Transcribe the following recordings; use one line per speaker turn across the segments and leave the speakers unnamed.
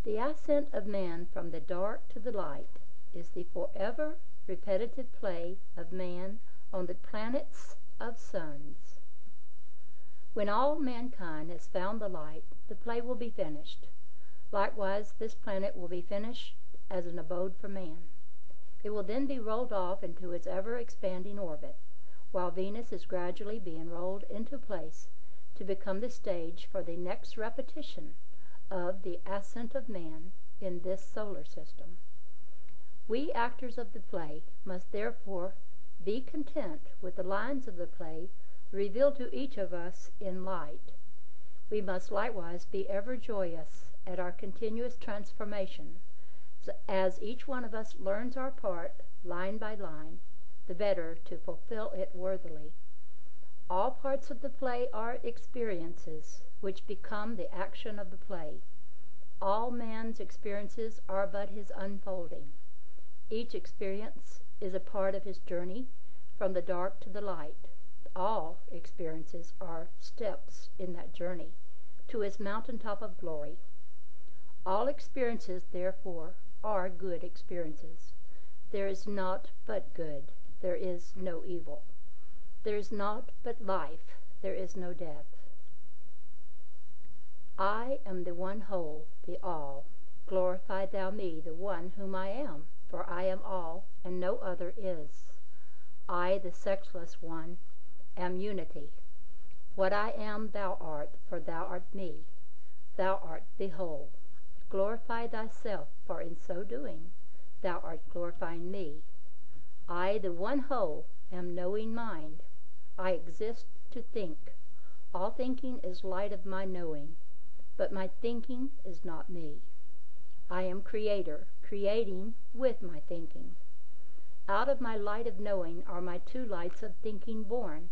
The ascent of man from the dark to the light is the forever repetitive play of man on the planets of suns. When all mankind has found the light, the play will be finished. Likewise, this planet will be finished as an abode for man. It will then be rolled off into its ever-expanding orbit, while Venus is gradually being rolled into place to become the stage for the next repetition of the ascent of man in this solar system. We actors of the play must therefore be content with the lines of the play revealed to each of us in light. We must likewise be ever joyous at our continuous transformation, as each one of us learns our part line by line, the better to fulfill it worthily. All parts of the play are experiences which become the action of the play. All man's experiences are but his unfolding. Each experience is a part of his journey from the dark to the light. All experiences are steps in that journey to his mountaintop of glory. All experiences, therefore, are good experiences. There is naught but good. There is no evil. There is naught but life. There is no death. I am the one whole, the all. Glorify thou me, the one whom I am, for I am all, and no other is. I, the sexless one, am unity. What I am thou art, for thou art me. Thou art the whole. Glorify thyself, for in so doing thou art glorifying me. I, the one whole, am knowing mind. I exist to think. All thinking is light of my knowing, but my thinking is not me. I am creator, creating with my thinking. Out of my light of knowing are my two lights of thinking born,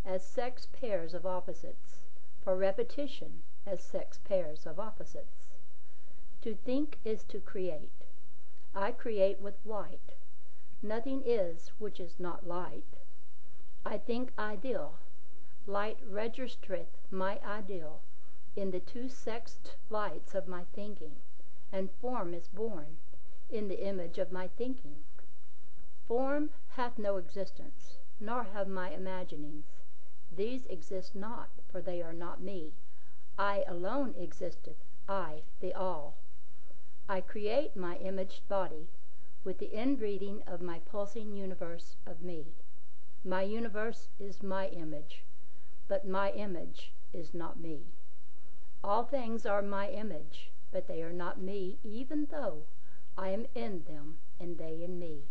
as sex pairs of opposites, for repetition as sex pairs of opposites. To think is to create. I create with light. Nothing is which is not light. I think ideal. Light registereth my ideal in the two sexed lights of my thinking, and form is born in the image of my thinking. Form hath no existence, nor have my imaginings. These exist not, for they are not me. I alone existeth, I, the all. I create my imaged body with the inbreathing of my pulsing universe of me. My universe is my image, but my image is not me. All things are my image, but they are not me, even though I am in them and they in me.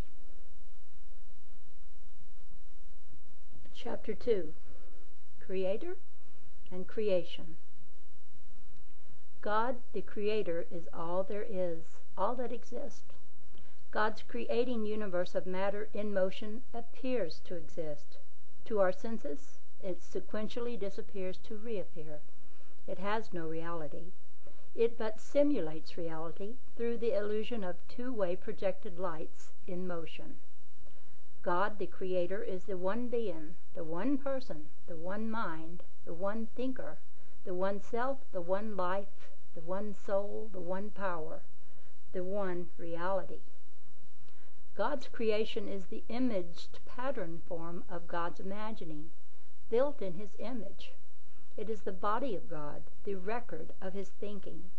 Chapter 2. Creator and Creation. God, the Creator, is all there is, all that exists. God's creating universe of matter in motion appears to exist. To our senses, it sequentially disappears to reappear. It has no reality. It but simulates reality through the illusion of two-way projected lights in motion. God, the Creator, is the one being, the one person, the one mind, the one thinker, the one self, the one life, the one soul, the one power, the one reality. God's creation is the imaged pattern form of God's imagining, built in his image. It is the body of God, the record of his thinking,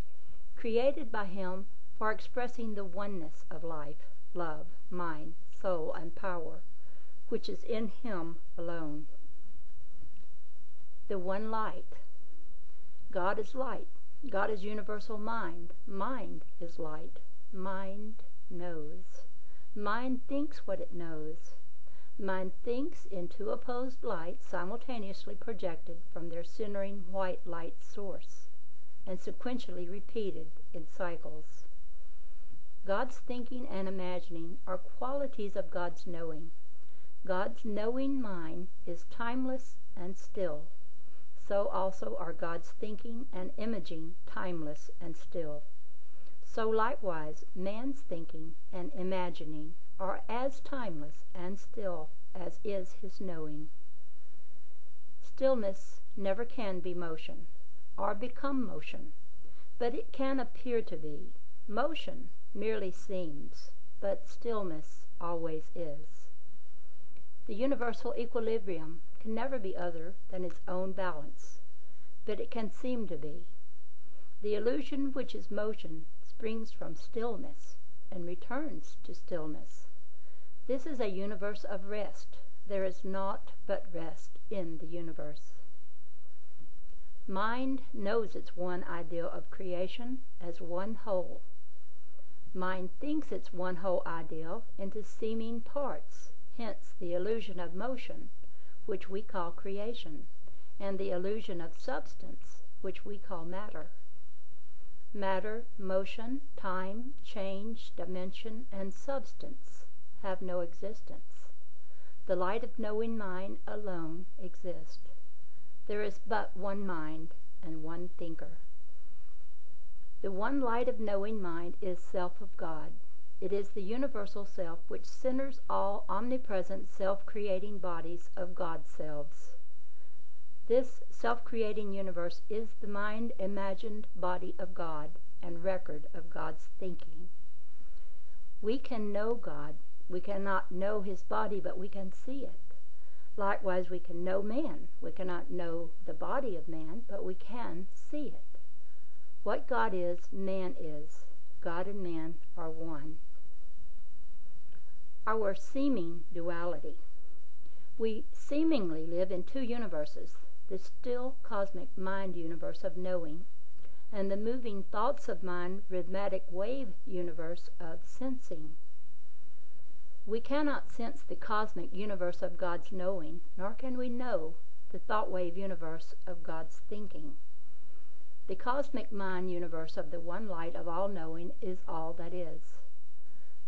created by him for expressing the oneness of life, love, mind, soul, and power, which is in him alone. The one light. God is light. God is universal mind. Mind is light. Mind knows. Mind thinks what it knows. Mind thinks in two opposed lights simultaneously projected from their centering white light source, and sequentially repeated in cycles. God's thinking and imagining are qualities of God's knowing. God's knowing mind is timeless and still. So also are God's thinking and imaging timeless and still. So likewise, man's thinking and imagining are as timeless and still as is his knowing. Stillness never can be motion, or become motion, but it can appear to be. Motion merely seems, but stillness always is. The universal equilibrium can never be other than its own balance, but it can seem to be. The illusion which is motion springs from stillness and returns to stillness. This is a universe of rest. There is naught but rest in the universe. Mind knows its one ideal of creation as one whole. Mind thinks its one whole ideal into seeming parts, hence the illusion of motion, which we call creation, and the illusion of substance, which we call matter. Matter, motion, time, change, dimension, and substance have no existence. The light of knowing mind alone exists. There is but one mind and one thinker. The one light of knowing mind is self of God. It is the universal self which centers all omnipresent self-creating bodies of God's selves. This self-creating universe is the mind-imagined body of God and record of God's thinking. We can know God. We cannot know his body, but we can see it. Likewise, we can know man. We cannot know the body of man, but we can see it. What God is, man is. God and man are one. Our seeming duality. We seemingly live in two universes, the still cosmic mind universe of knowing, and the moving thoughts of mind rhythmic wave universe of sensing. We cannot sense the cosmic universe of God's knowing, nor can we know the thought wave universe of God's thinking. The cosmic mind universe of the one light of all knowing is all that is.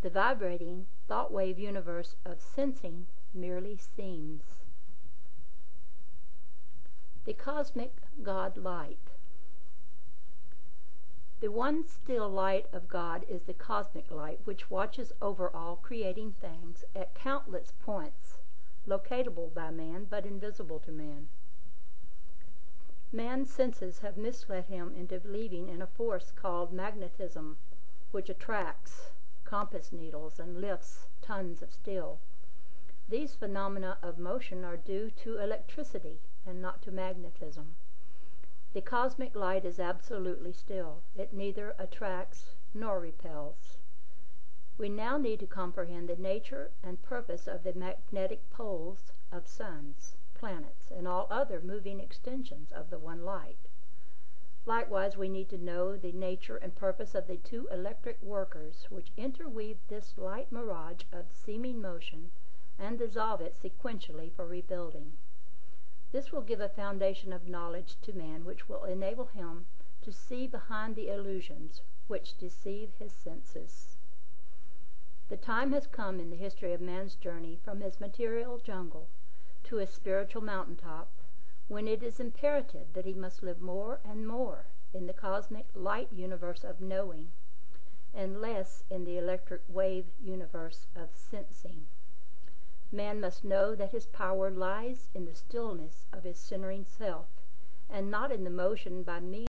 The vibrating thought wave universe of sensing merely seems. The cosmic God light. The one still light of God is the cosmic light which watches over all creating things at countless points, locatable by man but invisible to man. Man's senses have misled him into believing in a force called magnetism, which attracts compass needles and lifts tons of steel. These phenomena of motion are due to electricity and not to magnetism. The cosmic light is absolutely still. It neither attracts nor repels. We now need to comprehend the nature and purpose of the magnetic poles of suns, planets, and all other moving extensions of the one light. Likewise, we need to know the nature and purpose of the two electric workers which interweave this light mirage of seeming motion and dissolve it sequentially for rebuilding. This will give a foundation of knowledge to man which will enable him to see behind the illusions which deceive his senses. The time has come in the history of man's journey from his material jungle to his spiritual mountaintop, when it is imperative that he must live more and more in the cosmic light universe of knowing, and less in the electric wave universe of sensing. Man must know that his power lies in the stillness of his centering self, and not in the motion by means